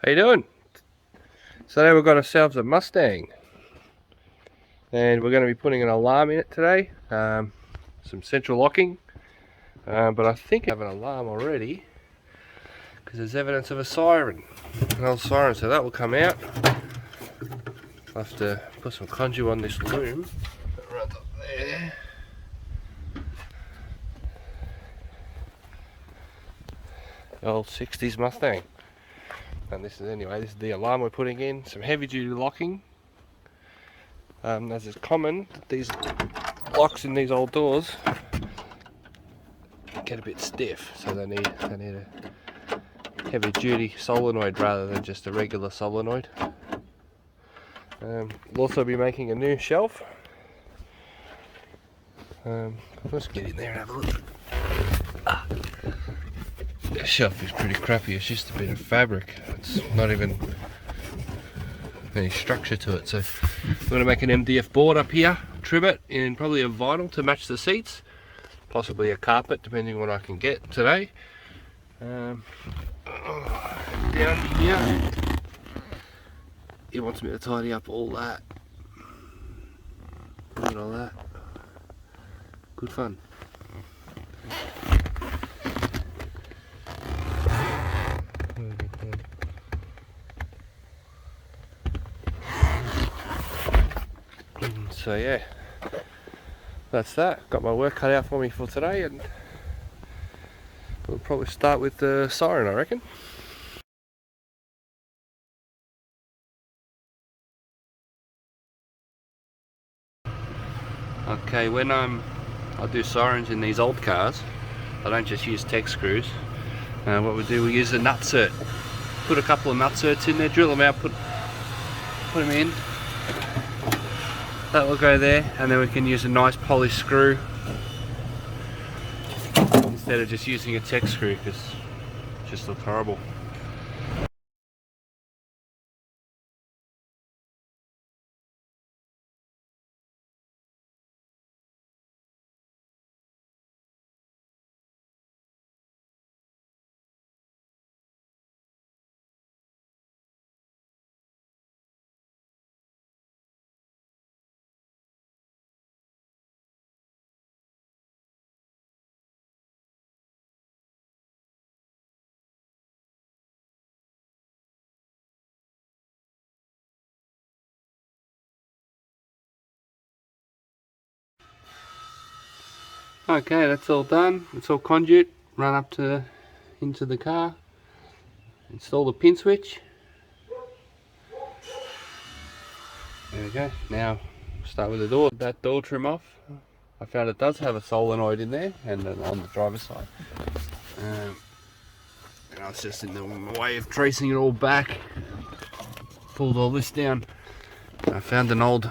How you doing? So now we've got ourselves a Mustang, and we're going to be putting an alarm in it today. Some central locking, but I think I have an alarm already because there's evidence of a siren, an old siren. So that will come out. I'll have to put some conduit on this loom right up there. The old 60s Mustang. And this is the alarm we're putting in. Some heavy duty locking. As is common, these locks in these old doors get a bit stiff, so they need a heavy duty solenoid rather than just a regular solenoid. We'll also be making a new shelf. Let's get in there and have a look. The shelf is pretty crappy, it's just a bit of fabric. It's not even any structure to it. So we're going to make an MDF board up here, trim it in probably a vinyl to match the seats, possibly a carpet depending on what I can get today. Down here, he wants me to tidy up all that. Look at all that. Good fun. So yeah, that's that. Got my work cut out for me for today, and we'll probably start with the siren, I reckon. Okay, when I do sirens in these old cars, I don't just use Tex screws. What we do, we use a nutsert. Put a couple of nutserts in there, drill them out, put them in. That will go there, and then we can use a nice polished screw instead of just using a Tex screw because it just looks horrible. Okay, that's all done. It's all conduit. Run up into the car. Install the pin switch. There we go. Now start with the door. That door trim off. I found it does have a solenoid in there, and on the driver's side. And I was just in the way of tracing it all back. Pulled all this down. I found an old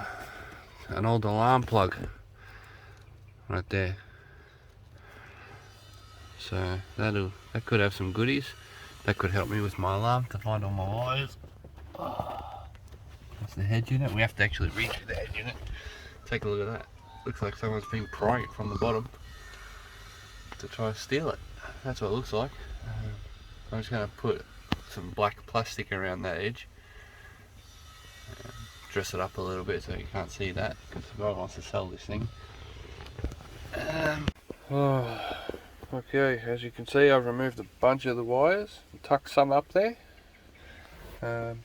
alarm plug right there. So that could have some goodies. That could help me with my alarm to find all my wires. That's the head unit. We have to actually reach the head unit. Take a look at that. Looks like someone's been prying it from the bottom to try to steal it. That's what it looks like. I'm just going to put some black plastic around that edge. Dress it up a little bit so you can't see that, because the guy wants to sell this thing. Okay, as you can see, I've removed a bunch of the wires and tucked some up there. It's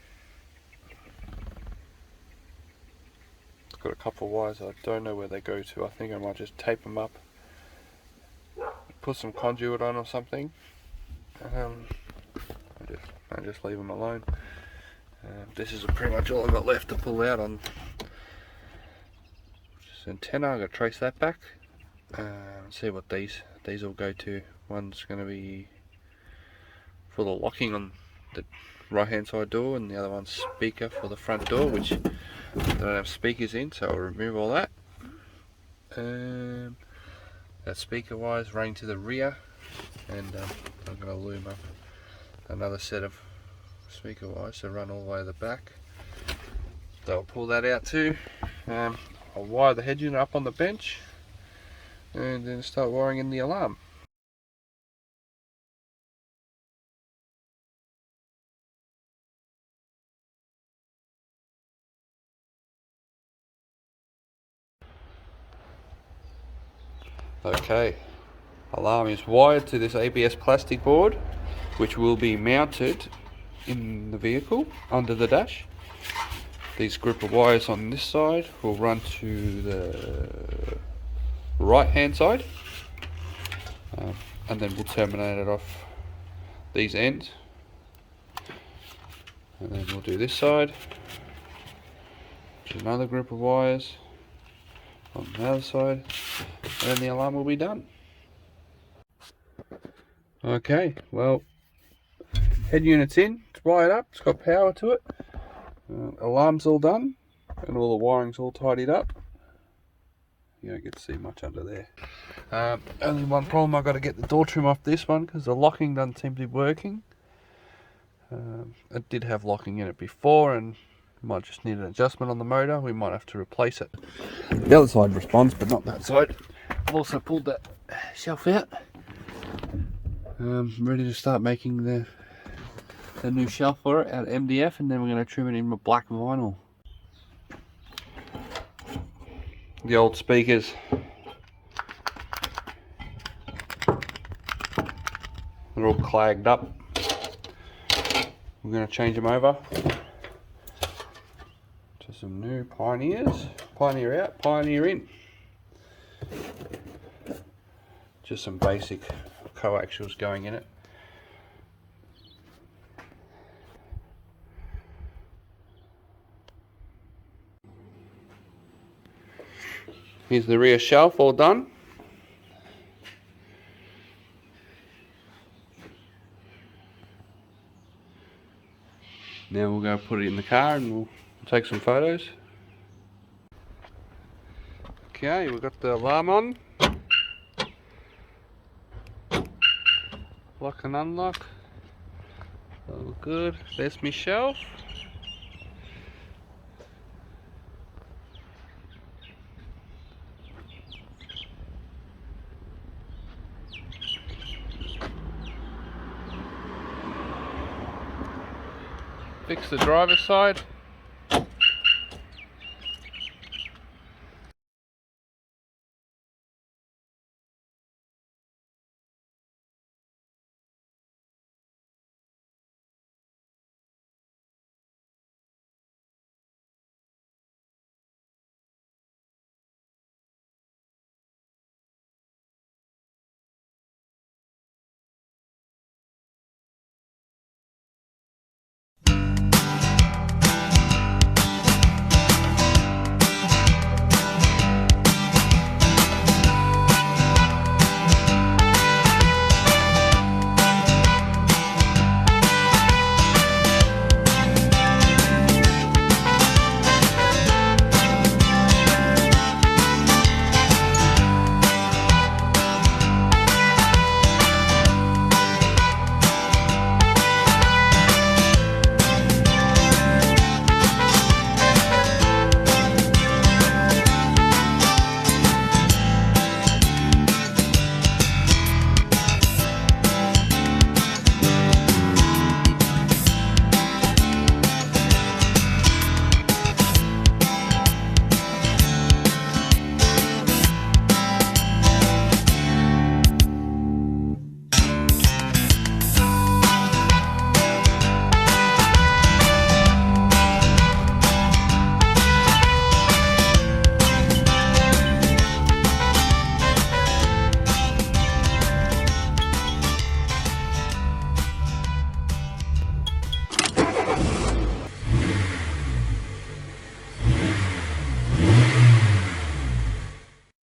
got a couple of wires I don't know where they go to. I think I might just tape them up, put some conduit on or something, and just leave them alone. This is pretty much all I've got left to pull out on this antenna. I'm going to trace that back and see what these will go to. One's going to be for the locking on the right hand side door, and the other one's speaker for the front door, which I don't have speakers in, so I'll remove all that. That speaker wires running to the rear, and I'm going to loom up another set of speaker wires to run all the way to the back. So I'll pull that out too. I'll wire the head unit up on the bench and then start wiring in the alarm. Okay, alarm is wired to this ABS plastic board, which will be mounted in the vehicle under the dash. These group of wires on this side will run to the right hand side, and then we'll terminate it off these ends, and then we'll do this side, which is another group of wires on the other side, and then the alarm will be done. Okay, well, head unit's in, it's wired up, it's got power to it, alarm's all done, and all the wiring's all tidied up. You don't get to see much under there. Only one problem, I've got to get the door trim off this one because the locking doesn't seem to be working. It did have locking in it before, and might just need an adjustment on the motor. We might have to replace it. The other side responds, but not that side. I've also pulled that shelf out. I'm ready to start making the new shelf for it out of MDF, and then we're going to trim it in with black vinyl. The old speakers. They're all clagged up. We're going to change them over to some new Pioneers. Pioneer out, Pioneer in. Just some basic coaxials going in it. Here's the rear shelf all done. Now we'll go put it in the car and we'll take some photos. Okay, we've got the alarm on. Lock and unlock. All good. There's my shelf. Fix the driver's side.